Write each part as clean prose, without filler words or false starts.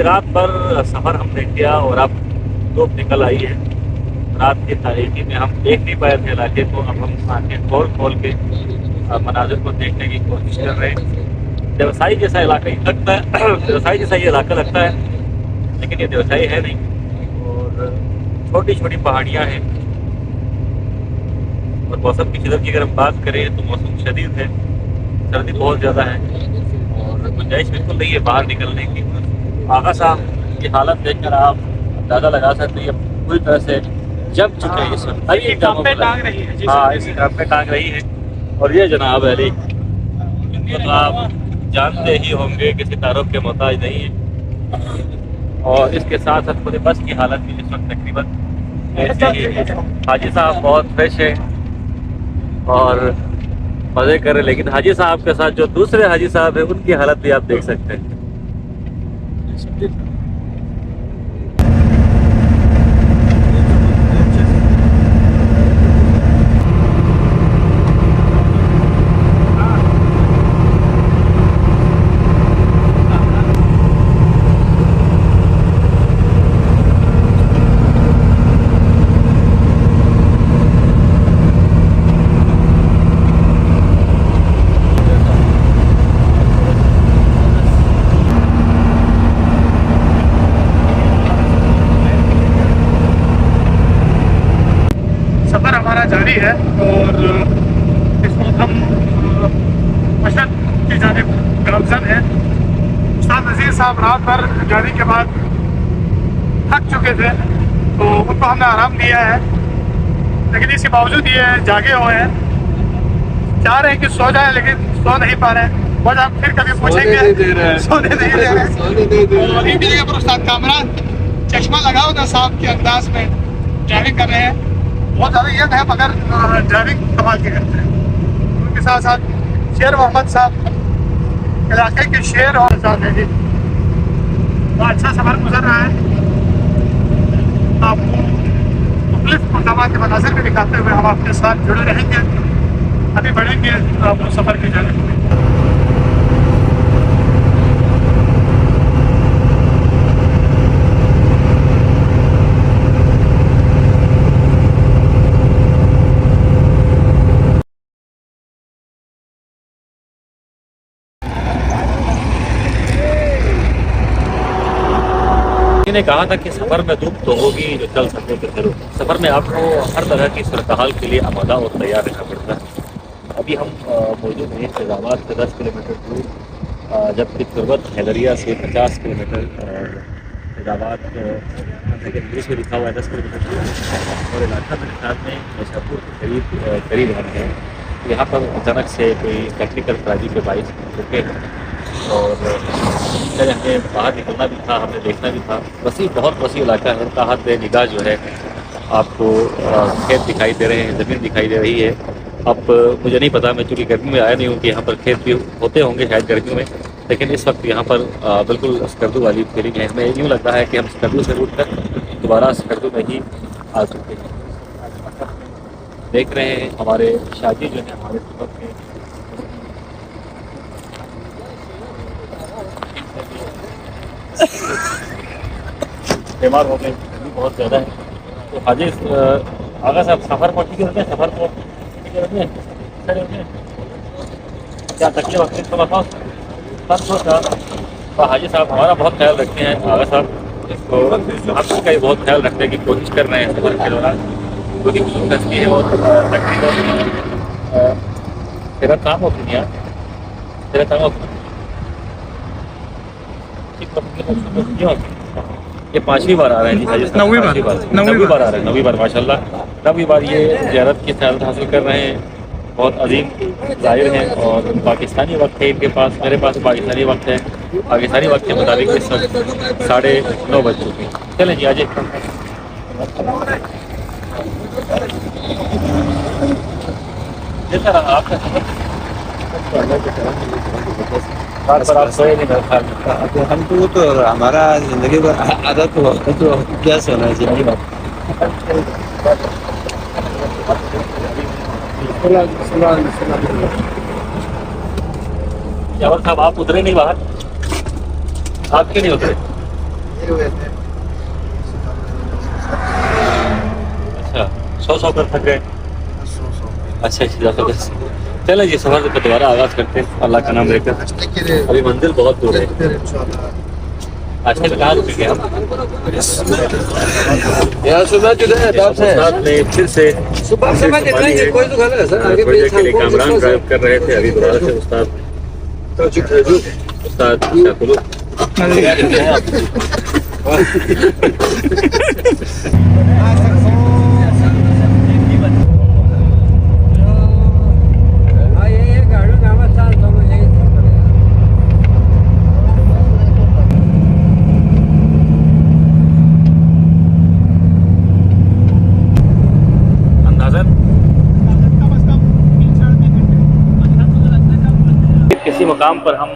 रात भर सफ़र हमने किया और अब धूप निकल आई है। रात की तारीकी में हम देख नहीं पाए थे इलाके को। अब हम आंखें खोल खोल के मनाजिर को देखने की कोशिश कर रहे हैं। व्यवसायी जैसा इलाका ही लगता है व्यवसायी जैसा ये इलाका लगता है, लेकिन ये व्यवसायी है नहीं। और छोटी छोटी पहाड़ियाँ हैं। और मौसम की शिदत की अगर हम बात करें तो मौसम शदीद है, सर्दी बहुत ज़्यादा है और गुंजाइश बिल्कुल नहीं है बाहर निकलने की। आगा साहब की हालत देखकर आप अंदाज़ा लगा सकते हैं पूरी तरह से जम चुके हैं इस वक्त। ये काम पे टांग रही है जी। हाँ, इसी काम पे टांग रही है। और ये जनाब अली तो आप जानते ही होंगे किसी तारुफ के मोहताज नहीं है। और इसके साथ साथ पूरे बस की हालत भी इस वक्त तकरीबन ऐसे ही है। हाजी साहब बहुत फ्रेश है और मज़े कर रहे, लेकिन हाजी साहब के साथ जो दूसरे हाजी साहब हैं उनकी हालत भी आप देख सकते हैं। सफ़र हमारा जारी है और इस वक्त हम मशहद की जानिब गामजन हैं। उस्ताद नज़ीर साहब रात भर जारी के बाद थक चुके थे तो उनको हमने आराम दिया है, लेकिन इसके बावजूद ये जागे हुए हैं। चाह रहे हैं कि सो जाए लेकिन सो नहीं पा रहे हैं। वजह फिर कभी पूछेंगे, सोने नहीं दे रहे। और एक जगह पर उस्ताद कामरान चश्मा लगाओ ना साहब के अंदाज में ड्राइविंग कर रहे हैं। बहुत ज़्यादा यंग है मगर ड्राइविंग कमाल के करते हैं। उनके साथ साथ शेर मोहम्मद साहब इलाके के शेर और साथ हैं जी। तो अच्छा सफ़र गुजर रहा है। आपको मुख्तलिफ मकामात के मनाज़िर भी दिखाते हुए हम आपके साथ जुड़े रहेंगे। अभी बढ़ेंगे आपको सफ़र की जानिब। ने कहा था कि सफ़र में धूप तो होगी, जो चल सके तो चलो। सफ़र में आपको हर तरह की सूरत हाल के लिए आमादा और तैयार रहना पड़ता है। अभी हम मौजूद हैं फैज़ाबाद से 10 किलोमीटर दूर, जबकि तुर्बत हैदरिया से 50 किलोमीटर और फैज़ाबाद इंग्लिश में लिखा हुआ है 10 किलोमीटर दूर। और इलाका मेरे ख्याल में निशापुर के करीब हम हैं। यहाँ पर अचानक से कोई टेक्निकल खराबी के बाइस रुके हैं और हमें बाहर निकलना भी था, हमें देखना भी था। वसी बहुत वसी इलाका है, ताहत निगाह जो है आपको खेत दिखाई दे रहे हैं, ज़मीन दिखाई दे रही है। अब मुझे नहीं पता, मैं चूँकि गर्मी में आया नहीं हूँ कि यहाँ पर खेत भी होते होंगे शायद गर्मियों में, लेकिन इस वक्त यहाँ पर बिल्कुल स्कर्दू वाली फीलिंग है। इसमें यूँ लगता है कि हम स्कर्दू से उठ कर दोबारा स्कर्दू में ही आ चुके हैं। देख रहे हैं हमारे शादी जो है हमारे सबक में बीमार हो गए, गर्मी बहुत ज़्यादा है। तो हाजी आगा साहब सफ़र को ठीक होते हैं, सफ़र को ठीक होते हैं, सही होते हैं। क्या तकलीफ वकलीफ तो बताओ सब सोचा। तो हाजी साहब हमारा बहुत ख्याल रखते हैं, आगा साहब इसको आपका ही बहुत ख्याल रखने की कोशिश कर रहे हैं सफ़र के दौरान। क्योंकि हस्ती है वो तकरीबन तेरा काम होती नहीं यार, तेरा काम होती ये 5वीं बार आ रहे हैं जी हाजी साहब। 9वीं बार आ रहे हैं, 9वीं बार माशाल्लाह। 9वीं बार ये ज़ियारत की सआदत हासिल कर रहे हैं। बहुत अजीम ज़ाहिर हैं और पाकिस्तानी वक्त है इनके पास, मेरे पास पाकिस्तानी वक्त है। पाकिस्तानी वक्त के मुताबिक इस वक्त 9:30 बज चुके हैं। चलें जी आ जाए। जैसा रहा आपका सफ़र आप सोए नहीं मेरे हमको तो हमारा ज़िंदगी भर आदत हो तो क्या सोना चाहिए। जवाब साहब आप उतरे नहीं बाहर, आप क्यों नहीं उतरे? अच्छा 100 कर थक गए। अच्छा चले जी सफर पे दोबारा आगाज करते हैं अल्लाह का नाम लेकर। अभी मंजिल बहुत दूर है। आज के कहा रुके हम यार सुबह जो है साथ में फिर से सुबह से कोई तो गलत है सर आगे प्रोजेक्ट के लिए कामरान ड्राइव कर रहे थे। अभी दोबारा से उस्ताद शाकुल किसी मकाम पर हम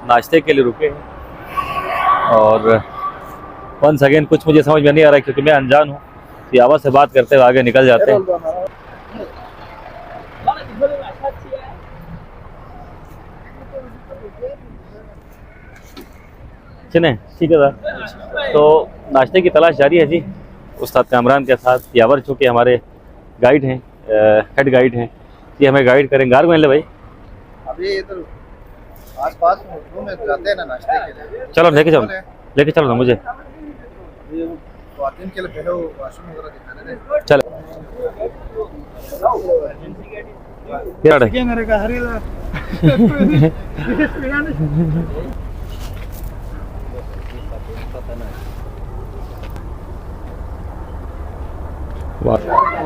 नाश्ते के लिए रुके हैं और वंस अगेन कुछ मुझे समझ में नहीं आ रहा है क्योंकि मैं अनजान हूँ। यावा से बात करते हुए आगे निकल जाते हैं। चलें ठीक है सर। तो नाश्ते की तलाश जारी है जी उस्ताद कामरान के साथ। यावर चूँकि हमारे गाइड हैं, हेड गाइड हैं, ये हमें गाइड करेंगे। गार ले भाई अभी इधर आसपास होटलों में जाते हैं ना नाश्ते के लिए। चलो लेके चलो ना मुझे। वाकिंग के लिए पहले वॉशरूम वगैरह दिखाने थे। चलो मेरे का हरीला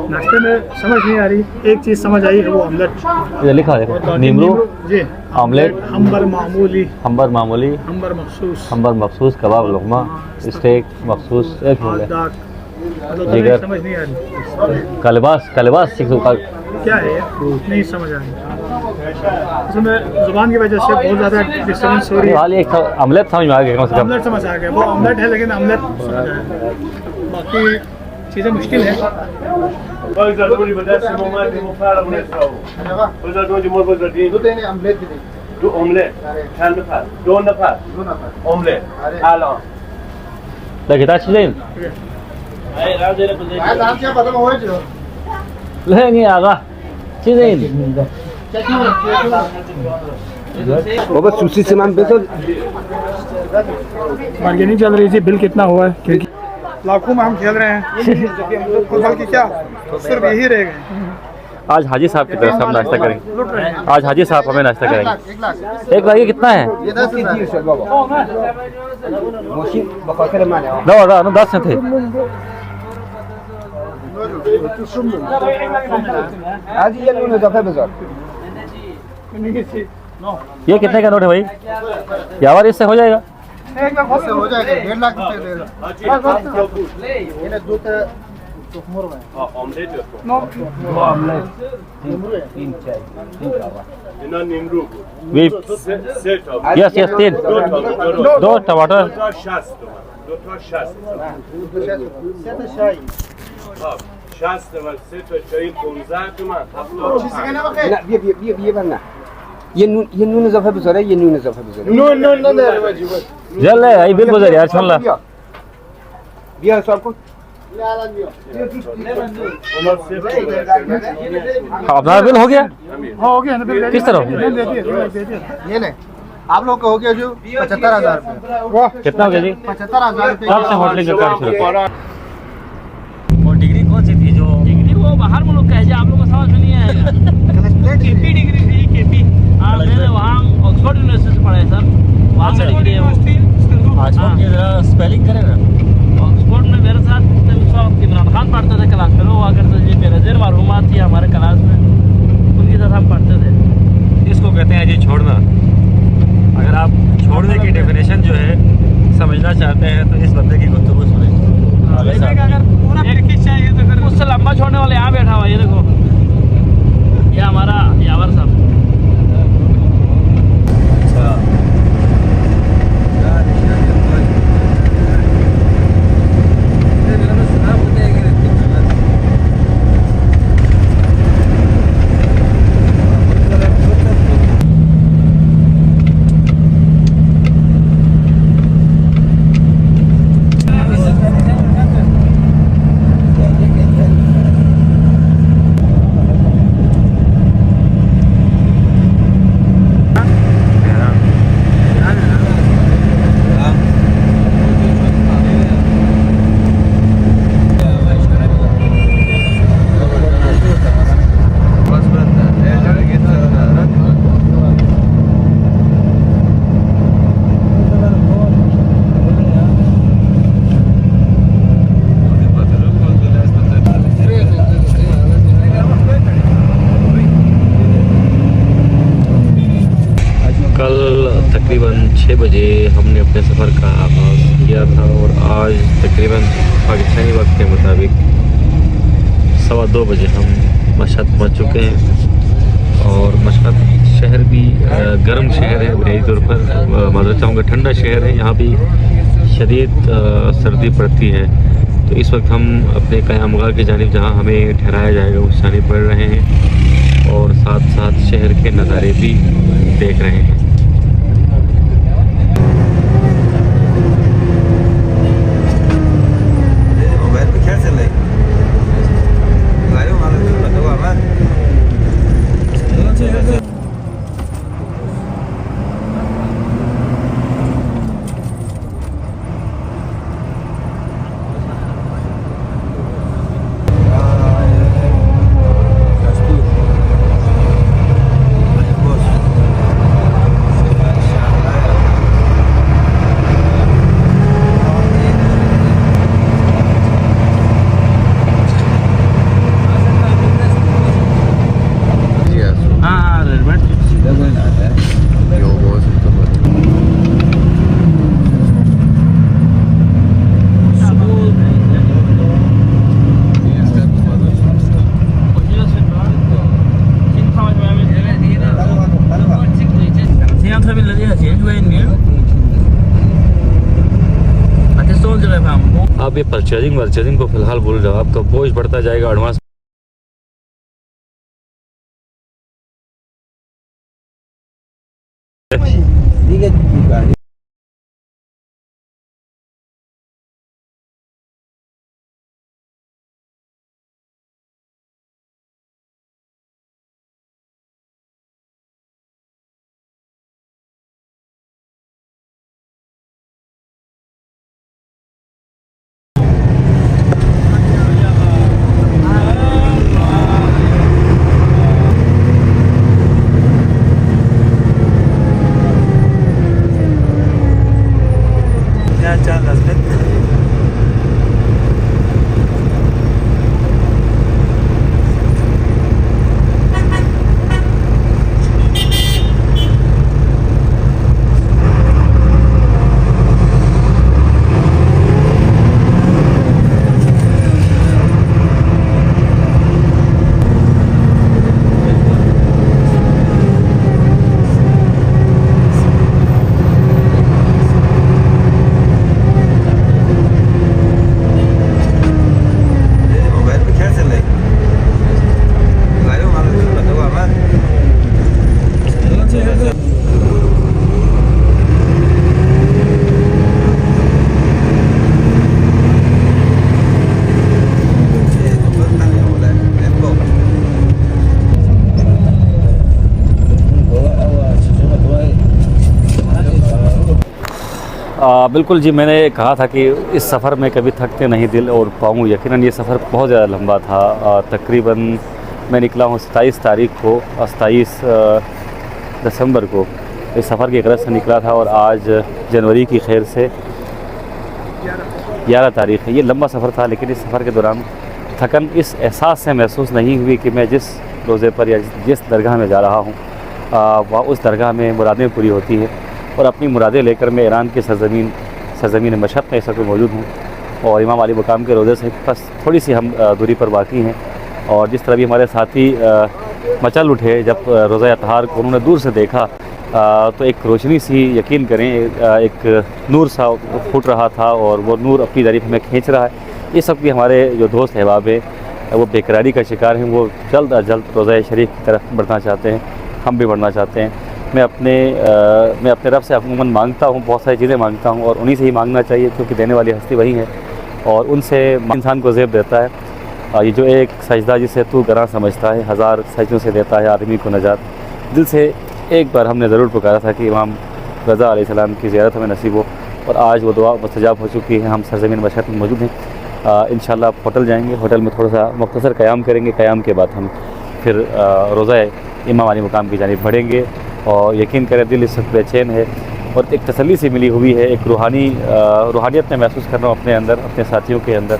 नाश्ते में समझ नहीं आ रही। एक चीज समझ आई है वो ऑमलेट। ये लिखा देखो नींबू जी ऑमलेट हम्बर मामूली हम्बर मखसूस कबाब लुकमा स्टेक मखसूस एक दाग जिगर समझ नहीं आ रही कलबास क्या है नहीं समझ आ रही। उसमें जुबान की वजह से बहुत ज़्यादा डिस्टर्बेंस हो रही है। हाल एक ऑमलेट समझ में आ गया कम से कम। ऑमलेट समझ आ गया वो ऑमलेट है लेकिन ऑमलेट समझ आया। बाकी चीज़ें मुश्किल है। लेंगे आगा चीजें बाबा सुशी सामान बेचो। बार्गेनिंग चल रही थी। बिल कितना हुआ है क्योंकि लाखों में हम खेल रहे हैं तो बल्कि क्या सिर्फ यही रह गए। आज हाजी साहब की तरफ से हम नाश्ता करेंगे। आज हाजी साहब हमें नाश्ता करेंगे। एक लाख ये कितना है? दो 10 थे। ये कितने का नोट है भाई? यावर इससे हो जाएगा? 1 लाख हो जाएगा। 1.5 लाख यस 3 2 टमाटर ये नून इजाफा बजर है। ये नून इजाफा बजर जल है आई बिल गुजर यार छोड़ ला बिया सबको अपना बिल हो गया। हो गया ना बिल किस तरह ये ले आप लोग का हो गया जो 75,000 रुपये। कितना हो गया जी? 75,000 रुपये। कब से होटलिंग का काम शुरू हुआ? और डिग्री कौन सी थी जो डिग्री वो बाहर मुल्क का है जो आप लोगों को समझ में नहीं आएगा। केपी डिग्री थी केपी। हाँ मैंने वहाँ ऑक्सफोर्ड यूनिवर्सिटी से पढ़ा है सर। वहाँ से डिग्री है वो। ऑक्सफोर्ड की जरा स्पेलिंग करें ना। ऑक्सफोर्ड में मेरे साथ इमरान खान पढ़ते थे क्लास में। वो हुआ करते थे बेनज़ीर मालूमात थी हमारे क्लास में। उनके साथ हम पढ़ते थे। इसको कहते हैं जी छोड़ना। अगर आप छोड़ने की डेफिनेशन जो है समझना चाहते हैं तो इस बंदे की गुफ्तगू सुनें। अगर पूरा पैकेज चाहिए तो फिर उससे लंबा छोड़ने वाले यहाँ बैठा हुआ ये देखो। ये हमारा यावर साहब। तकरीबन 6 बजे हमने अपने सफ़र का आगाज़ किया था और आज तकरीबन पाकिस्तानी वक्त के मुताबिक 2:15 बजे हम मशहद पहुंच चुके हैं। और मशहद शहर भी गर्म शहर है, बुनियादी तौर पर माज़रत चाहूँगा ठंडा शहर है। यहाँ भी शदीद सर्दी पड़ती है। तो इस वक्त हम अपने क़यामगाह की जानिब जहाँ हमें ठहराया जाएगा उस जानिब बढ़ रहे हैं और साथ साथ शहर के नज़ारे भी देख रहे हैं। मोबाइल पे क्या चल रहा है? लाइव मालूम बताओ हमारे आप ये परचेजिंग को फ़िलहाल भूल जाओ, आपका बोझ बढ़ता जाएगा एडवांस। ठीक है गाड़ी बिल्कुल जी, मैंने कहा था कि इस सफ़र में कभी थकते नहीं दिल और पाऊँ। यकीनन ये सफ़र बहुत ज़्यादा लंबा था। तकरीबन मैं निकला हूँ 27 तारीख को, 27 दिसंबर को इस सफ़र की गरज से निकला था और आज जनवरी की खैर से 11 तारीख है। ये लंबा सफ़र था, लेकिन इस सफ़र के दौरान थकन इस एहसास से महसूस नहीं हुई कि मैं जिस रोज़े पर या जिस दरगाह में जा रहा हूँ वह उस दरगाह में मुरादें पूरी होती हैं। और अपनी मुरादें लेकर मैं ईरान की सरज़मीन मशहद में इस वक्त मौजूद हूँ और इमाम अली मकाम के रोज़े से बस थोड़ी सी हम दूरी पर बाकी हैं। और जिस तरह भी हमारे साथी मचल उठे जब रोज़ा अतहार को उन्होंने दूर से देखा तो एक रोशनी सी, यकीन करें, एक नूर सा फूट रहा था और वो नूर अपनी जानिब हमें खींच रहा है। ये सब भी हमारे जो दोस्त अहबाब हैं वो बेकरारी का शिकार हैं, वो जल्द अज जल्द रोज़ा शरीफ की तरफ बढ़ना चाहते हैं, हम भी बढ़ना चाहते हैं। मैं अपने रब से अमूमन मांगता हूँ, बहुत सारी चीज़ें मांगता हूँ और उन्हीं से ही मांगना चाहिए क्योंकि देने वाली हस्ती वही है और उनसे इंसान को ज़ेब देता है। ये जो एक सजदा जिसे तू गरां समझता है, 1000 सजदों से देता है आदमी को नजात। दिल से एक बार हमने ज़रूर पुकारा था कि इमाम रज़ा अलैहिस्सलाम की ज़ियारत हमें नसीब हो और आज वो दुआ मुस्तजाब हो चुकी है। हम सरज़मीन मशहद में मौजूद हैं। इंशाल्लाह आप होटल जाएंगे, होटल में थोड़ा सा मुख्तसर क़याम करेंगे। क़याम के बाद हम फिर रोज़ा इमाम अली मकाम की जानिब बढ़ेंगे और यकीन करें दिल इस वक्त बेचैन है और एक तसल्ली सी मिली हुई है, एक रूहानियत में महसूस कर रहा हूँ अपने अंदर, अपने साथियों के अंदर।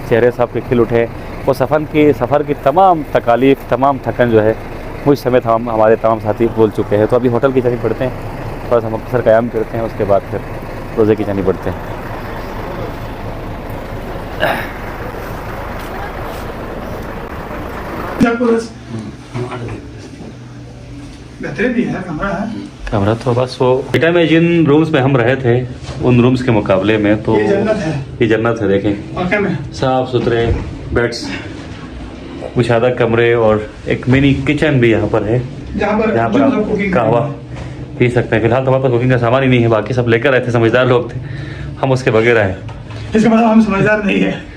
चेहरे साहब के खिल उठे। वो सफ़र की तमाम तकालीफ, तमाम थकन जो है मुझ समेत हमारे तमाम साथी भूल चुके हैं। तो अभी होटल की जानिब बढ़ते हैं थोड़ा सा मुख्तसर क़याम करते हैं, उसके बाद फिर रोज़े की जानी पड़ते हैं। बेहतरीन भी है कमरा है। कमरा तो बस वो बेटा में जिन रूम्स में हम रहे थे उन रूम्स के मुकाबले में तो ये जन्नत है। ये जन्नत है। देखें वाकई में साफ़ सुथरे बेड्स, मुशादा कमरे और एक मिनी किचन भी यहाँ पर है, जहाँ पर जहाँ पर जो आप सब कुकिंग कहवा पी सकते हैं। फिलहाल तो हमारे पास कुकिंग का सामान ही नहीं है, बाकी सब लेकर आए थे, समझदार लोग थे, हम उसके बगैर आए। इसका मतलब हम समझदार नहीं है।